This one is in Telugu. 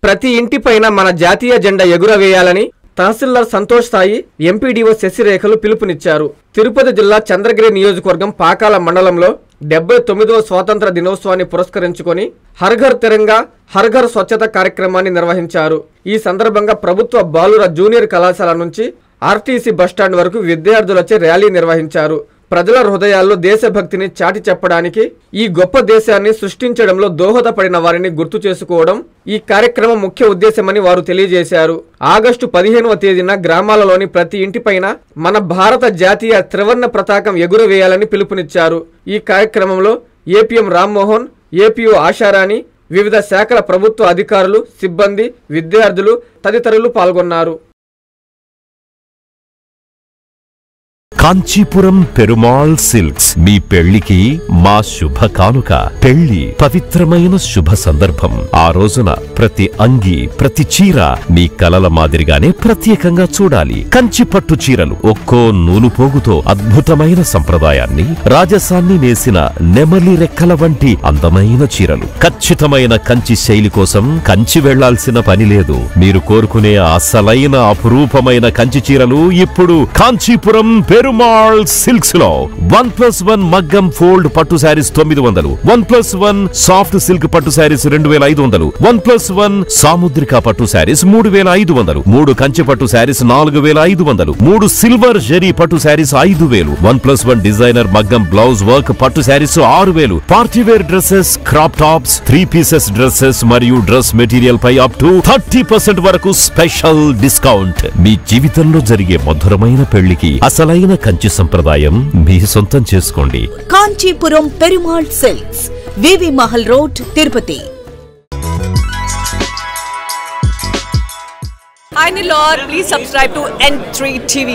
ప్రతి ఇంటిపైన మన జాతీయ జెండా ఎగురవేయాలని తహసీల్దార్ సంతోష్ సాయి, ఎంపీడీఓ శశిరేఖలు పిలుపునిచ్చారు. తిరుపతి జిల్లా చంద్రగిరి నియోజకవర్గం పాకాల మండలంలో 79వ స్వాతంత్ర దినోత్సవాన్ని పురస్కరించుకొని హర్ ఘర్ తిరంగా హర్ ఘర్ స్వచ్ఛత కార్యక్రమాన్ని నిర్వహించారు. ఈ సందర్భంగా ప్రభుత్వ బాలుర జూనియర్ కళాశాల నుంచి ఆర్టీసీ బస్టాండ్ వరకు విద్యార్థులచే ర్యాలీ నిర్వహించారు. ప్రజల హృదయాల్లో దేశభక్తిని చాటి చెప్పడానికి, ఈ గొప్ప దేశాన్ని సృష్టించడంలో దోహదపడిన వారిని గుర్తు చేసుకోవడం ఈ కార్యక్రమం ముఖ్య ఉద్దేశమని వారు తెలియజేశారు. ఆగస్టు 15వ తేదీన గ్రామాలలోని ప్రతి ఇంటిపైన మన భారత జాతీయ త్రివర్ణ పతాకం ఎగురవేయాలని పిలుపునిచ్చారు. ఈ కార్యక్రమంలో ఏపీఎం రామ్మోహన్, ఏపీఓ ఆశారాణి, వివిధ శాఖల ప్రభుత్వ అధికారులు, సిబ్బంది, విద్యార్థులు తదితరులు పాల్గొన్నారు. కాంచీపురం పెరుమాళ్ సిల్క్స్ మీ పెళ్లికి మా శుభ కానుక. పెళ్లి పవిత్రమైన శుభ సందర్భం. ఆ రోజున ప్రతి అంగి, ప్రతి చీర మీ కలల మాదిరిగానే ప్రత్యేకంగా చూడాలి. కంచి పట్టు చీరలు ఒక్కో నూలు పోగుతో అద్భుతమైన సంప్రదాయాన్ని, రాజసాన్ని నేసిన నెమలి రెక్కల వంటి అందమైన చీరలు. ఖచ్చితమైన కంచి శైలి కోసం కంచి వెళ్లాల్సిన పని లేదు. మీరు కోరుకునే అసలైన అపురూపమైన కంచి చీరలు ఇప్పుడు కాంచీపురం పెరుమాళ్ సిల్క్స్ లో 1+1 మగ్గం ఫోల్డ్ పట్టు శారీస్ 900, 1+1 సాఫ్ట్ సిల్క్ పట్టు శారీస్ 2500, 1+1 సాముద్రిక పట్టు శారీస్ 3500, 3 కంచి పట్టు శారీస్ 4500, 3 సిల్వర్ జరీ పట్టు శారీస్ 5000, 1+1 డిజైనర్ మగ్గం బ్లౌజ్ వర్క్ పట్టు saris 6000, party wear dresses, crop tops, 3 pieces dresses మరియు డ్రెస్ మెటీరియల్ పై అప్ టు 30% వరకు స్పెషల్ డిస్కౌంట్. మీ జీవితంలో జరిగే మధురమైన పెళ్లికి అసలైన కంచి సంప్రదాయం మీ సొంతం చేసుకోండి. Kanchipuram Perumal silks, VV Mahal road, Tirupati. Hi Nilor, please subscribe to N3 TV.